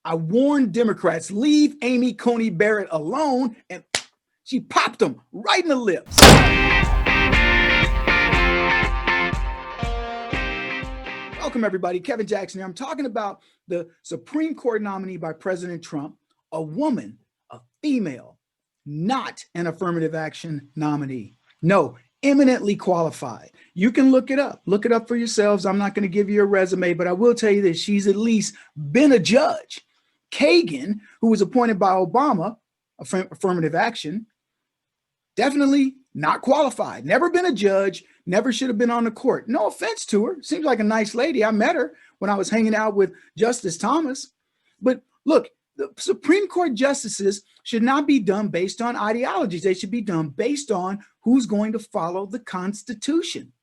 I warned Democrats, leave Amy Coney Barrett alone, and she popped them right in the lips. Welcome, everybody. Kevin Jackson here. I'm talking about the Supreme Court nominee by President Trump, a woman, a female, not an affirmative action nominee. No, eminently qualified. You can look it up. Look it up for yourselves. I'm not going to give you a resume, but I will tell you that she's at least been a judge. Kagan, who was appointed by Obama, affirmative action, definitely not qualified. Never been a judge, never should have been on the court. No offense to her. Seems like a nice lady. I met her when I was hanging out with Justice Thomas. But look, the Supreme Court justices should not be done based on ideologies. They should be done based on who's going to follow the Constitution.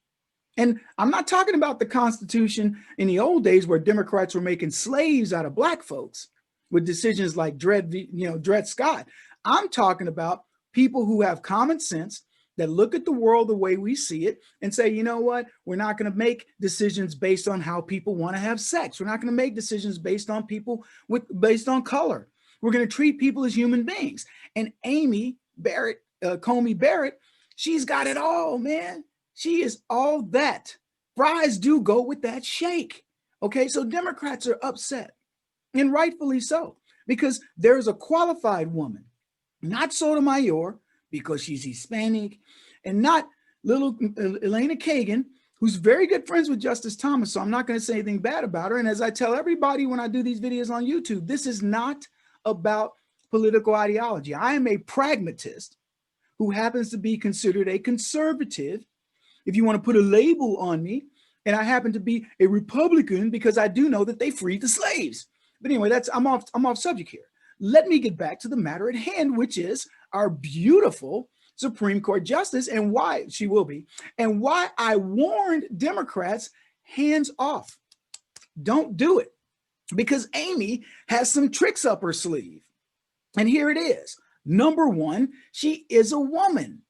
And I'm not talking about the Constitution in the old days where Democrats were making slaves out of black folks with decisions like Dred Scott. I'm talking about people who have common sense, that look at the world the way we see it and say, you know what, we're not going to make decisions based on how people want to have sex. We're not going to make decisions based on based on color. We're going to treat people as human beings. And Amy Barrett, Coney Barrett, she's got it all, man. She is all that. Fries do go with that shake. Okay, so Democrats are upset, and rightfully so, because there's a qualified woman, not Sotomayor, because she's Hispanic, and not little Elena Kagan, who's very good friends with Justice Thomas. So I'm not going to say anything bad about her. And as I tell everybody when I do these videos on YouTube, this is not about political ideology. I am a pragmatist who happens to be considered a conservative, if you want to put a label on me, and I happen to be a Republican because I do know that they freed the slaves. But anyway, I'm off subject here. Let me get back to the matter at hand, which is our beautiful Supreme Court justice and why she will be, and why I warned Democrats, hands off. Don't do it, because Amy has some tricks up her sleeve. And here it is. Number one, she is a woman.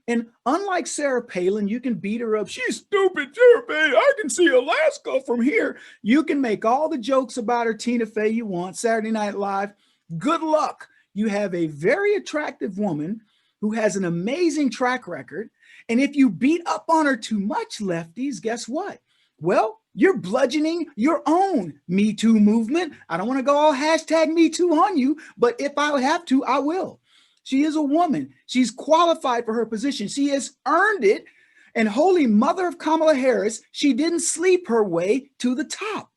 And unlike Sarah Palin, you can beat her up. She's stupid, Sarah Palin. I can see Alaska from here. You can make all the jokes about her, Tina Fey, you want, Saturday Night Live. Good luck. You have a very attractive woman who has an amazing track record. And if you beat up on her too much, lefties, guess what? Well, you're bludgeoning your own Me Too movement. I don't want to go all hashtag Me Too on you, but if I have to, I will. She is a woman. She's qualified for her position. She has earned it. And holy mother of Kamala Harris, she didn't sleep her way to the top.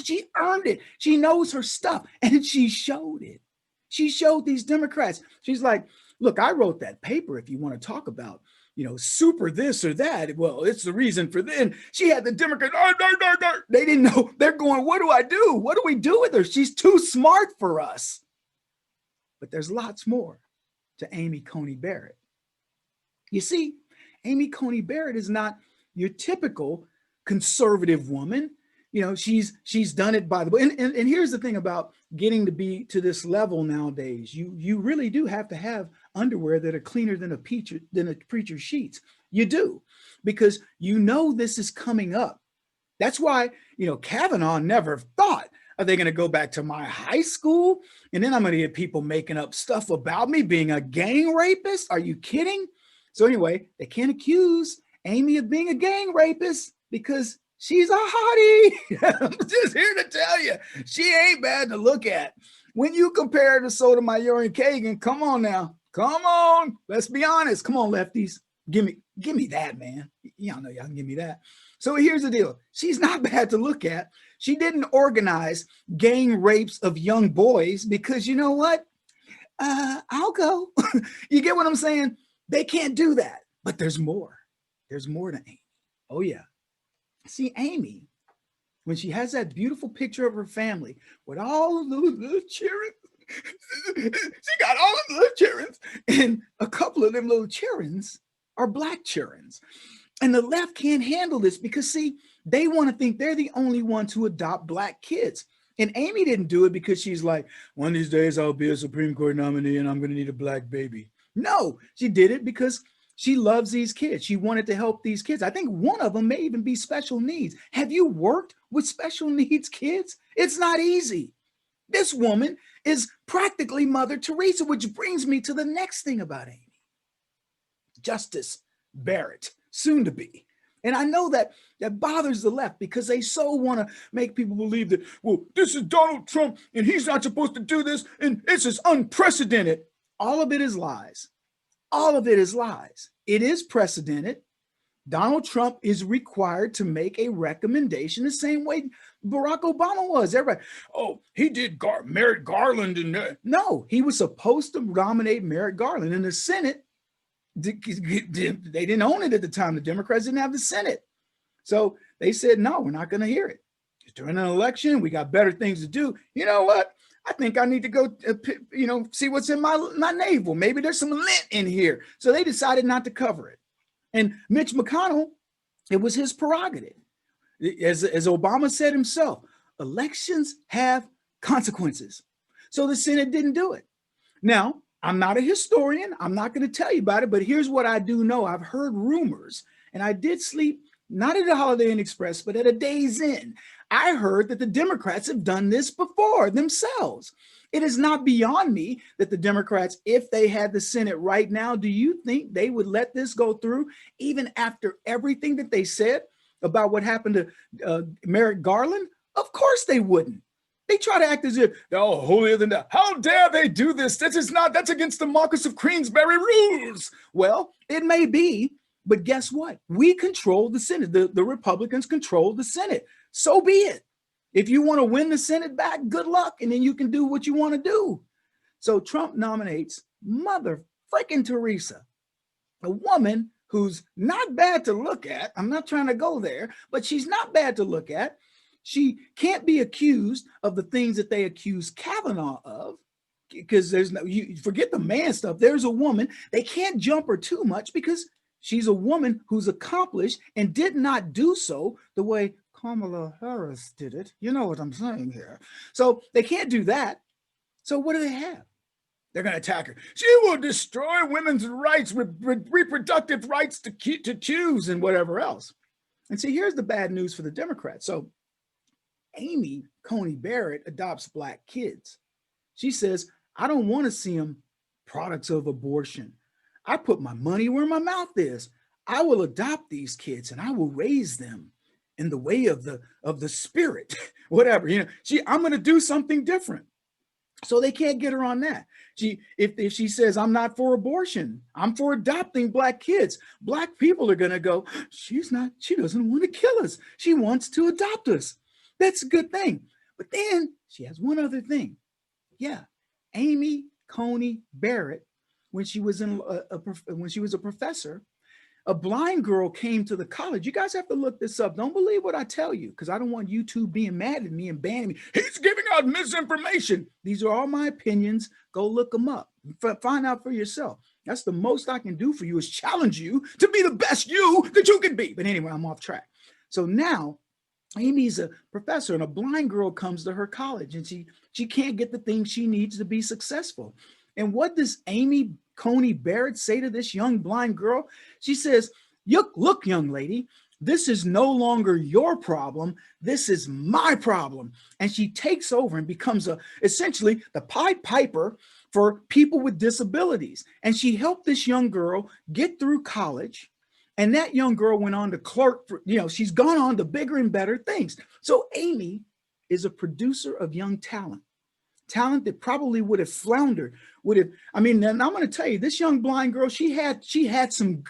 She earned it. She knows her stuff, and she showed it. She showed these Democrats. She's like, look, I wrote that paper if you want to talk about, super this or that. Well, it's the reason for then. She had the Democrats, they didn't know. They're going, what do I do? What do we do with her? She's too smart for us. But there's lots more to Amy Coney Barrett. You see, Amy Coney Barrett is not your typical conservative woman. She's done it by the way. And here's the thing about getting to be to this level nowadays. You really do have to have underwear that are cleaner than a preacher's sheets. You do, because this is coming up. That's why, Kavanaugh never thought, are they going to go back to my high school? And then I'm going to get people making up stuff about me being a gang rapist. Are you kidding? So anyway, they can't accuse Amy of being a gang rapist because she's a hottie. I'm just here to tell you, she ain't bad to look at. When you compare her to Sotomayor and Kagan, come on now. Come on. Let's be honest. Come on, lefties. Give me that, man. Y'all know y'all can give me that. So here's the deal. She's not bad to look at. She didn't organize gang rapes of young boys because you know what? I'll go. You get what I'm saying? They can't do that. But there's more. There's more to Amy. Oh, yeah. See, Amy, when she has that beautiful picture of her family with all of those little children, she got all of the little children, and a couple of them little children are black children. And the left can't handle this because, see, they want to think they're the only ones who adopt black kids. And Amy didn't do it because she's like, one of these days I'll be a Supreme Court nominee and I'm going to need a black baby. No, she did it because she loves these kids. She wanted to help these kids. I think one of them may even be special needs. Have you worked with special needs kids? It's not easy. This woman is practically Mother Teresa, which brings me to the next thing about Amy. Justice Barrett, soon to be. And I know that bothers the left because they so want to make people believe that, well, this is Donald Trump and he's not supposed to do this and this is unprecedented. All of it is lies. All of it is lies. It is precedented. Donald Trump is required to make a recommendation the same way Barack Obama was. Everybody, oh, he did Merrick Garland. And no, he was supposed to nominate Merrick Garland. In the Senate, they didn't own it at the time. The Democrats didn't have the Senate. So they said, no, we're not going to hear it. During an election, we got better things to do. You know what? I think I need to go, see what's in my navel. Maybe there's some lint in here. So they decided not to cover it. And Mitch McConnell, it was his prerogative. As Obama said himself, elections have consequences. So the Senate didn't do it. Now, I'm not a historian. I'm not going to tell you about it, but here's what I do know. I've heard rumors, and I did sleep, not at a Holiday Inn Express, but at a Days Inn. I heard that the Democrats have done this before themselves. It is not beyond me that the Democrats, if they had the Senate right now, do you think they would let this go through even after everything that they said about what happened to Merrick Garland? Of course they wouldn't. They try to act as if they're all holier than thou. How dare they do this? That's against the Marquis of Queensberry rules. Well, it may be, but guess what? We control the Senate. The Republicans control the Senate. So be it. If you want to win the Senate back, good luck, and then you can do what you want to do. So Trump nominates Mother freaking Teresa, a woman who's not bad to look at. I'm not trying to go there, but she's not bad to look at. She can't be accused of the things that they accuse Kavanaugh of, because you forget the man stuff. There's a woman. They can't jump her too much because she's a woman who's accomplished and did not do so the way Kamala Harris did it. You know what I'm saying here. So they can't do that. So what do they have? They're going to attack her. She will destroy women's rights, reproductive rights to choose and whatever else. And see, here's the bad news for the Democrats. So Amy Coney Barrett adopts Black kids. She says, I don't want to see them products of abortion. I put my money where my mouth is. I will adopt these kids and I will raise them in the way of the spirit, whatever. I'm going to do something different. So they can't get her on that. If she says, I'm not for abortion, I'm for adopting Black kids, Black people are going to go, she doesn't want to kill us. She wants to adopt us. That's a good thing. But then she has one other thing. Yeah. Amy Coney Barrett, when she was a professor, a blind girl came to the college. You guys have to look this up. Don't believe what I tell you, because I don't want YouTube being mad at me and banning me. He's giving out misinformation. These are all my opinions. Go look them up. Find out for yourself. That's the most I can do for you, is challenge you to be the best you that you can be. But anyway, I'm off track. So now Amy's a professor and a blind girl comes to her college and she can't get the things she needs to be successful. And what does Amy Coney Barrett say to this young blind girl? She says, look, young lady, this is no longer your problem. This is my problem. And she takes over and becomes essentially the Pied Piper for people with disabilities. And she helped this young girl get through college. And that young girl went on to clerk for, she's gone on to bigger and better things. So Amy is a producer of young talent that probably would have floundered, and I'm going to tell you, this young blind girl, she had some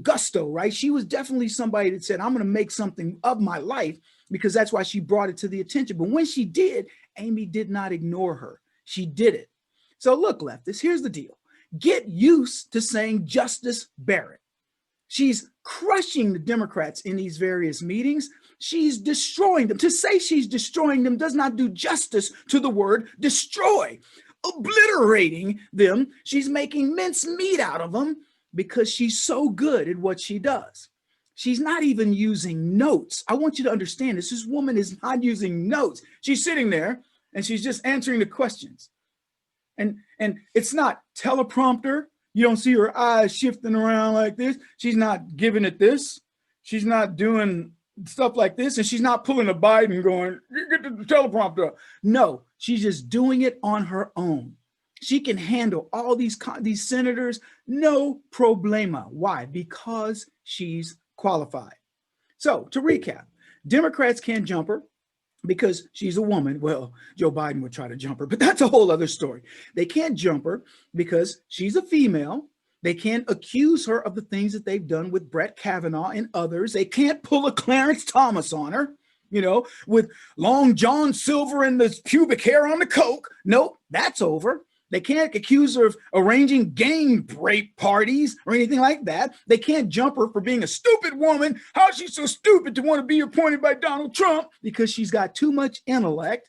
gusto, right? She was definitely somebody that said, I'm going to make something of my life, because that's why she brought it to the attention. But when she did, Amy did not ignore her. She did it. So look, leftists, here's the deal. Get used to saying Justice Barrett. She's crushing the Democrats in these various meetings. She's destroying them. To say she's destroying them does not do justice to the word destroy. Obliterating them. She's making mincemeat out of them because she's so good at what she does. She's not even using notes. I want you to understand this. This woman is not using notes. She's sitting there and she's just answering the questions. And it's not teleprompter. You don't see her eyes shifting around like this. She's not giving it this. She's not doing stuff like this, and she's not pulling a Biden going, get the teleprompter. No, she's just doing it on her own. She can handle all these senators, no problema. Why? Because she's qualified. So to recap, Democrats can't jump her because she's a woman. Well, Joe Biden would try to jump her, but that's a whole other story. They can't jump her because she's a female. They can't accuse her of the things that they've done with Brett Kavanaugh and others. They can't pull a Clarence Thomas on her, with Long John Silver and the pubic hair on the coke. Nope, that's over. They can't accuse her of arranging gang rape parties or anything like that. They can't jump her for being a stupid woman. How is she so stupid to want to be appointed by Donald Trump? Because she's got too much intellect.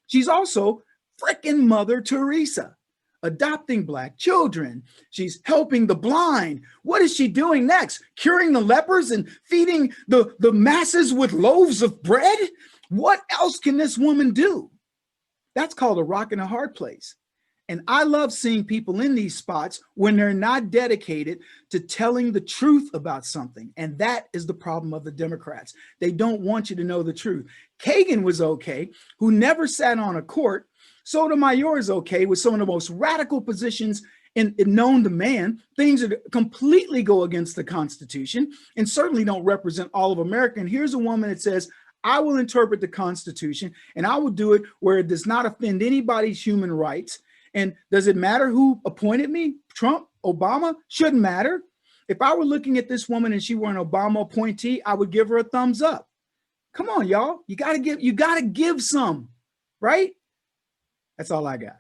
She's also frickin' Mother Teresa, adopting Black children. She's helping the blind. What is she doing next? Curing the lepers and feeding the masses with loaves of bread? What else can this woman do? That's called a rock and a hard place. And I love seeing people in these spots when they're not dedicated to telling the truth about something. And that is the problem of the Democrats. They don't want you to know the truth. Kagan was okay, who never sat on a court. Sotomayor is okay with some of the most radical positions in known to man, things that completely go against the Constitution and certainly don't represent all of America. And here's a woman that says, I will interpret the Constitution and I will do it where it does not offend anybody's human rights. And does it matter who appointed me? Trump, Obama? Shouldn't matter. If I were looking at this woman and she were an Obama appointee, I would give her a thumbs up. Come on, y'all. You gotta give some, right? That's all I got.